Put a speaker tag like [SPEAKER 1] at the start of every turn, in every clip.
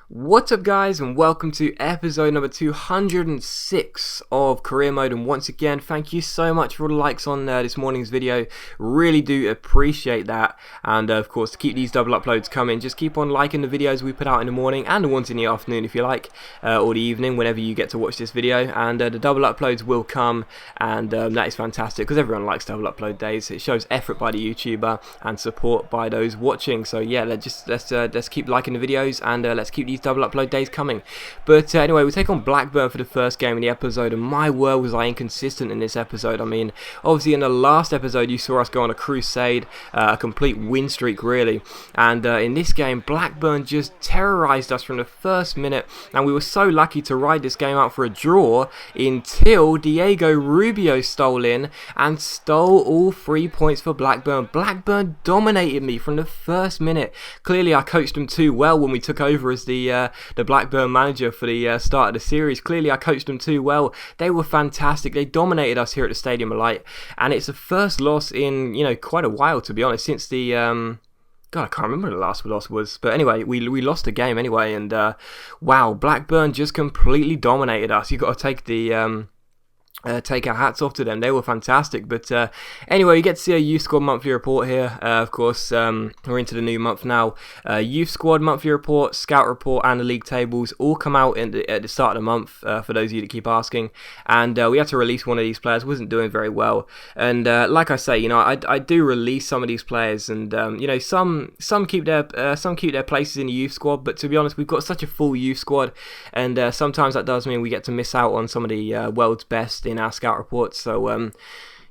[SPEAKER 1] What's up guys, and welcome to episode number 206 of Career Mode. And once again, thank you so much for all the likes on this morning's video. Really do appreciate that. And of course, to keep these double uploads coming, just keep on liking the videos we put out in the morning and the ones in the afternoon if you like, or the evening whenever you get to watch this video. And the double uploads will come, and that is fantastic because everyone likes double upload days. It shows effort by the YouTuber and support by those watching. So yeah, let's keep liking the videos, and let's keep these double upload days coming. But anyway, we take on Blackburn for the first game in the episode, and my word was I inconsistent in this episode. I mean, obviously in the last episode you saw us go on a crusade, a complete win streak really, and in this game Blackburn just terrorized us from the first minute, and we were so lucky to ride this game out for a draw until Diego Rubio stole in and stole all 3 points for Blackburn. Blackburn dominated me from the first minute. Clearly I coached them too well when we took over as the Blackburn manager for the start of the series. Clearly I coached them too well. They were fantastic. They dominated us here at the Stadium of Light, and it's the first loss in quite a while, to be honest, since the God, I can't remember the last loss was, but anyway, we lost a game anyway, and wow, Blackburn just completely dominated us. You've got to take our hats off to them. They were fantastic. But anyway, you get to see a youth squad monthly report here. Of course, we're into the new month now. Youth squad monthly report, scout report, and the league tables all come out at the start of the month, for those of you that keep asking. And we had to release one of these players. Wasn't doing very well. And like I say, I do release some of these players, and some keep their places in the youth squad. But to be honest, we've got such a full youth squad, and sometimes that does mean we get to miss out on some of the world's best in our scout reports. So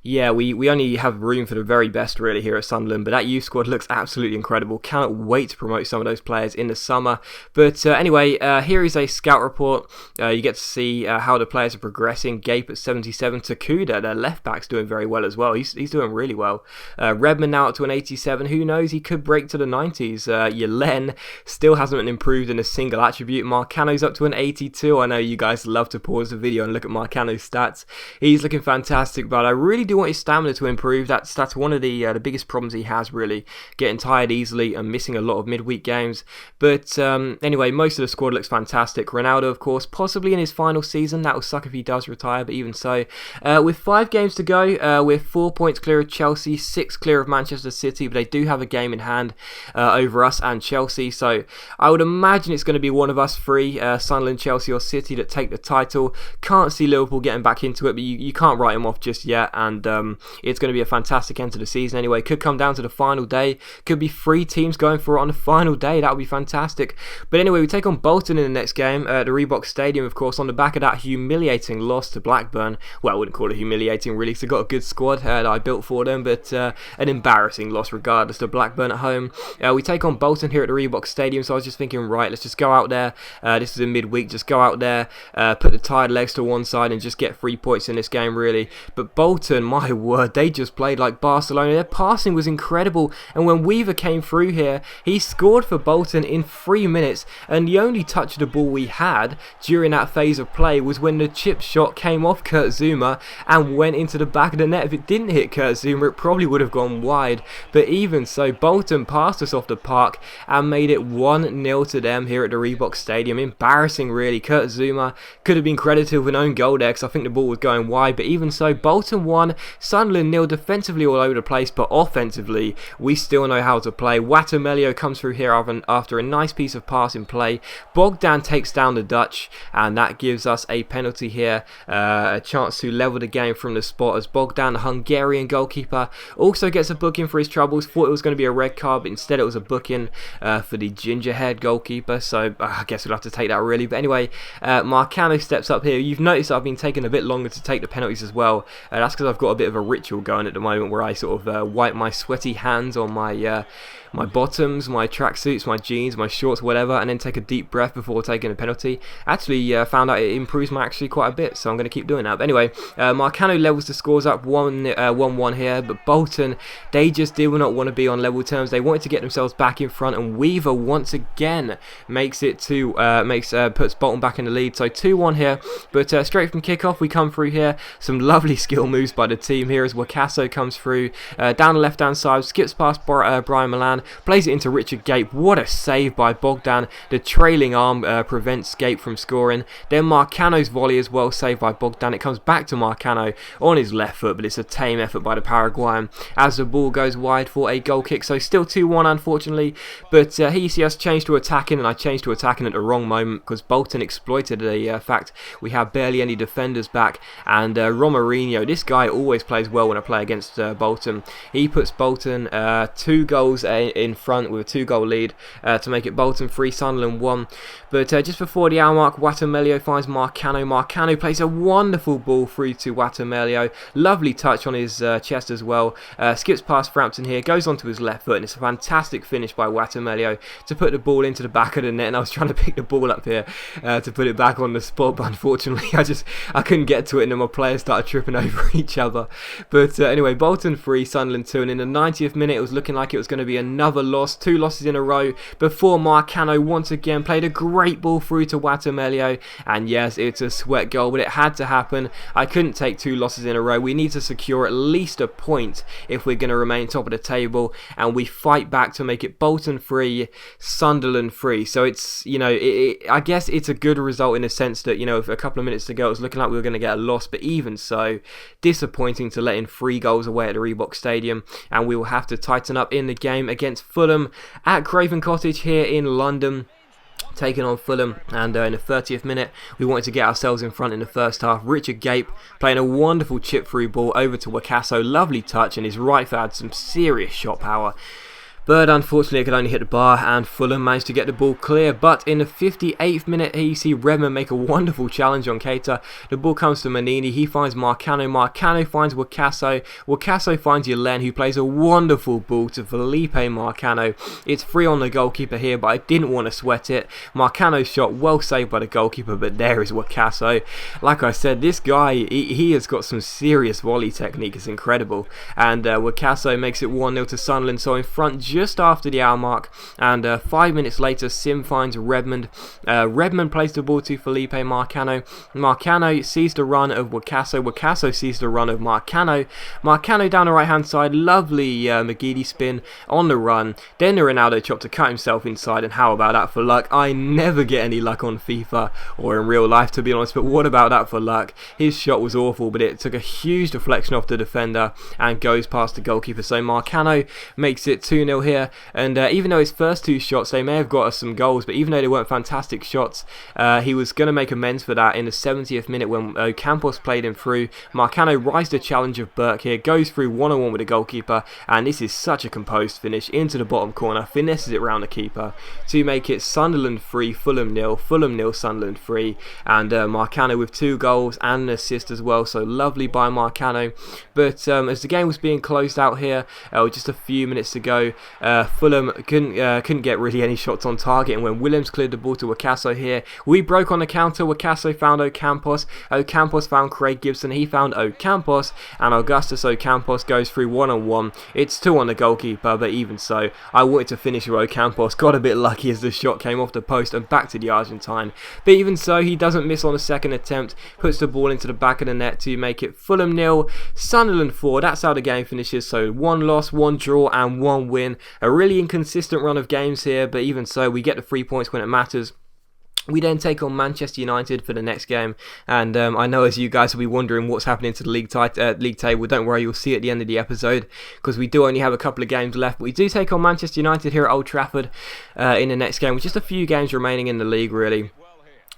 [SPEAKER 1] yeah, we only have room for the very best really here at Sunderland, but that youth squad looks absolutely incredible. Cannot wait to promote some of those players in the summer. But anyway, here is a scout report. You get to see how the players are progressing. Gape at 77, Takuda, their left back's doing very well as well. He's doing really well. Redmond now up to an 87. Who knows, he could break to the 90s. Yelen still hasn't improved in a single attribute. Marcano's up to an 82. I know you guys love to pause the video and look at Marcano's stats. He's looking fantastic, but I really do want his stamina to improve. That's one of the biggest problems he has, really, getting tired easily and missing a lot of midweek games. But anyway, most of the squad looks fantastic. Ronaldo, of course, possibly in his final season. That will suck if he does retire, but even so, with 5 games to go, we're 4 points clear of Chelsea, 6 clear of Manchester City, but they do have a game in hand over us and Chelsea. So I would imagine it's going to be one of us three, Sunderland, Chelsea or City, that take the title. Can't see Liverpool getting back into it, but you can't write them off just yet. And it's going to be a fantastic end to the season anyway. Could come down to the final day. Could be 3 teams going for it on the final day. That would be fantastic. But anyway, we take on Bolton in the next game at the Reebok Stadium, of course, on the back of that humiliating loss to Blackburn. Well, I wouldn't call it humiliating really, because they've got a good squad that I built for them, but an embarrassing loss regardless to Blackburn at home. We take on Bolton here at the Reebok Stadium, so I was just thinking, right, let's just go out there. This is in midweek. Just go out there, put the tired legs to one side and just get 3 points in this game, really. But Bolton, my word, they just played like Barcelona. Their passing was incredible, and when Weaver came through here, he scored for Bolton in 3 minutes, and the only touch of the ball we had during that phase of play was when the chip shot came off Kurt Zouma and went into the back of the net. If it didn't hit Kurt Zouma, it probably would have gone wide, but even so, Bolton passed us off the park and made it 1-0 to them here at the Reebok Stadium. Embarrassing, really. Kurt Zouma could have been credited with an own goal there, because I think the ball was going wide, but even so, Bolton won. Sunderland nil. Defensively all over the place, but offensively we still know how to play. Watamelio comes through here after a nice piece of passing play. Bogdan takes down the Dutch, and that gives us a penalty here, a chance to level the game from the spot, as Bogdan, the Hungarian goalkeeper, also gets a booking for his troubles. Thought it was going to be a red card, but instead it was a booking for the gingerhead goalkeeper, so I guess we'll have to take that, really. But anyway, Marcano steps up here. You've noticed I've been taking a bit longer to take the penalties as well. That's because I've got a bit of a ritual going at the moment where I sort of wipe my sweaty hands on my my bottoms, my tracksuits, my jeans, my shorts, whatever, and then take a deep breath before taking a penalty. Actually found out it improves my accuracy quite a bit, so I'm going to keep doing that. But anyway, Marcano levels the scores up 1-1 here, but Bolton, they just did not want to be on level terms. They wanted to get themselves back in front, and Weaver once again makes it to puts Bolton back in the lead. So 2-1 here, but straight from kickoff we come through here. Some lovely skill moves by the the team here as Wakaso comes through down the left hand side, skips past Brian Milan, plays it into Richard Gape. What a save by Bogdan. The trailing arm prevents Gape from scoring. Then Marcano's volley as well, saved by Bogdan. It comes back to Marcano on his left foot, but it's a tame effort by the Paraguayan as the ball goes wide for a goal kick. So still 2-1 unfortunately, but here you see us change to attacking, and I changed to attacking at the wrong moment because Bolton exploited the fact we have barely any defenders back, and Romarinho, this guy always plays well when I play against Bolton. He puts Bolton 2 goals in front with a 2-goal lead to make it Bolton 3, Sunderland 1. But just before the hour mark, Watamelio finds Marcano. Marcano plays a wonderful ball through to Watamelio. Lovely touch on his chest as well. Skips past Frampton here, goes onto his left foot, and it's a fantastic finish by Watamelio to put the ball into the back of the net. And I was trying to pick the ball up here to put it back on the spot, but unfortunately I couldn't get to it, and then my players started tripping over each other. But anyway, Bolton 3, Sunderland 2, and in the 90th minute it was looking like it was going to be another loss, 2 losses in a row before Marcano once again played a great ball through to Watamelio, and yes, it's a sweat goal, but it had to happen. I couldn't take 2 losses in a row. We need to secure at least a point if we're going to remain top of the table, and we fight back to make it Bolton 3, Sunderland 3. So it's, you know, I guess it's a good result in the sense that, you know, a couple of minutes to go it was looking like we were going to get a loss, but even so, disappointing to let in 3 goals away at the Reebok Stadium, and we will have to tighten up in the game against Fulham at Craven Cottage here in London, taking on Fulham. And in the 30th minute we wanted to get ourselves in front in the first half. Richard Gape playing a wonderful chip through ball over to Wakaso, lovely touch, and his right foot had some serious shot power. But unfortunately it could only hit the bar, and Fulham managed to get the ball clear. But in the 58th minute here you see Redmond make a wonderful challenge on Keita. The ball comes to Manini, he finds Marcano, Marcano finds Wakaso, Wakaso finds Yelen, who plays a wonderful ball to Felipe Marcano. It's free on the goalkeeper here, but I didn't want to sweat it. Marcano's shot well saved by the goalkeeper, but there is Wakaso. Like I said, this guy, he has got some serious volley technique, it's incredible. And Wakaso makes it 1-0 to Sunderland, so in front just after the hour mark. And 5 minutes later, Sim finds Redmond. Redmond plays the ball to Felipe Marcano. Marcano sees the run of Wakaso. Wakaso sees the run of Marcano. Marcano down the right hand side, lovely McGeady spin on the run. Then the Ronaldo chop to cut himself inside, and how about that for luck? I never get any luck on FIFA or in real life, to be honest, but what about that for luck? His shot was awful, but it took a huge deflection off the defender and goes past the goalkeeper. So Marcano makes it 2-0 here, and even though his first 2 shots, they may have got us some goals, but even though they weren't fantastic shots, he was going to make amends for that in the 70th minute when Campos played him through. Marcano rises the challenge of Burke here, goes through 1-on-1 with the goalkeeper, and this is such a composed finish into the bottom corner, finesses it round the keeper to make it Sunderland 3, Fulham 0, Fulham 0, Sunderland 3, and Marcano with 2 goals and an assist as well, so lovely by Marcano. But as the game was being closed out here, with just a few minutes to go, Fulham couldn't get really any shots on target, and when Williams cleared the ball to Wakaso here, we broke on the counter. Wakaso found Ocampos, Ocampos found Craig Gibson, he found Ocampos, and Augustus Ocampos goes through 1-on-1. It's 2 on the goalkeeper, but even so, I wanted to finish with Ocampos, got a bit lucky as the shot came off the post and back to the Argentine, but even so, he doesn't miss on the second attempt, puts the ball into the back of the net to make it Fulham 0, Sunderland 4. That's how the game finishes, so 1 loss, 1 draw and 1 win. A really inconsistent run of games here, but even so, we get the 3 points when it matters. We then take on Manchester United for the next game, and I know as you guys will be wondering what's happening to the league table, don't worry, you'll see at the end of the episode, because we do only have a couple of games left. But we do take on Manchester United here at Old Trafford in the next game, with just a few games remaining in the league really.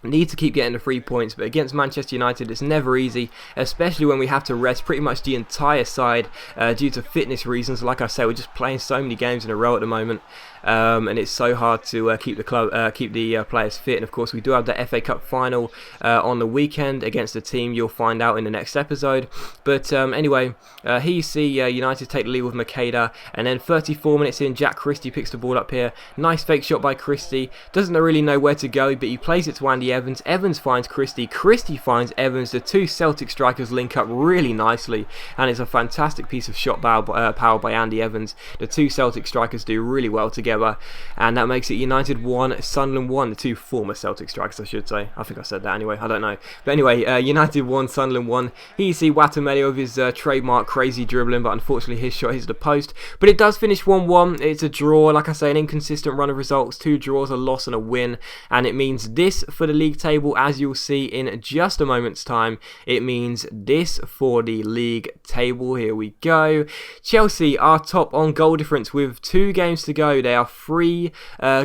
[SPEAKER 1] Need to keep getting the 3 points, but against Manchester United it's never easy, especially when we have to rest pretty much the entire side due to fitness reasons. Like I say, we're just playing so many games in a row at the moment, and it's so hard to keep the players fit. And of course we do have the FA Cup final on the weekend against a team you'll find out in the next episode. But anyway, here you see United take the lead with Makeda, and then 34 minutes in, Jack Christie picks the ball up here. Nice fake shot by Christie, doesn't really know where to go, but he plays it to Andy Evans. Evans finds Christie, Christie finds Evans. The 2 Celtic strikers link up really nicely, and it's a fantastic piece of shot power by Andy Evans. The 2 Celtic strikers do really well together. together, and that makes it United 1, Sunderland 1, the two former Celtic strikers, I should say. I think I said that anyway, I don't know. But anyway, United 1, Sunderland 1. Here you see Watameli with his trademark crazy dribbling, but unfortunately his shot hits the post. But it does finish 1-1. It's a draw, like I say, an inconsistent run of results, 2 draws, a loss and a win, and it means this for the league table, as you'll see in just a moment's time. It means this for the league table. Here we go. Chelsea are top on goal difference with 2 games to go. They are 3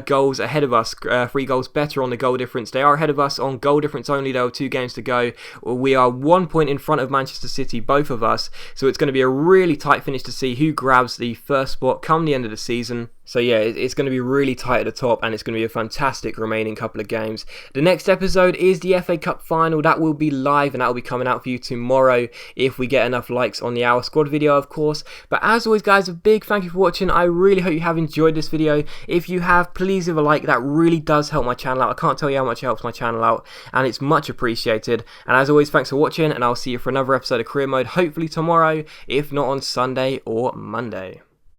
[SPEAKER 1] goals ahead of us, 3 goals better on the goal difference. They are ahead of us on goal difference only, though, 2 games to go. We are 1 point in front of Manchester City, both of us, so it's going to be a really tight finish to see who grabs the first spot come the end of the season. So yeah, it's going to be really tight at the top, and it's going to be a fantastic remaining couple of games. The next episode is the FA Cup final. That will be live, and that will be coming out for you tomorrow if we get enough likes on the Our Squad video, of course. But as always, guys, a big thank you for watching. I really hope you have enjoyed this video. If you have, please leave a like. That really does help my channel out. I can't tell you how much it helps my channel out, and it's much appreciated. And as always, thanks for watching, and I'll see you for another episode of Career Mode, hopefully tomorrow, if not on Sunday or Monday.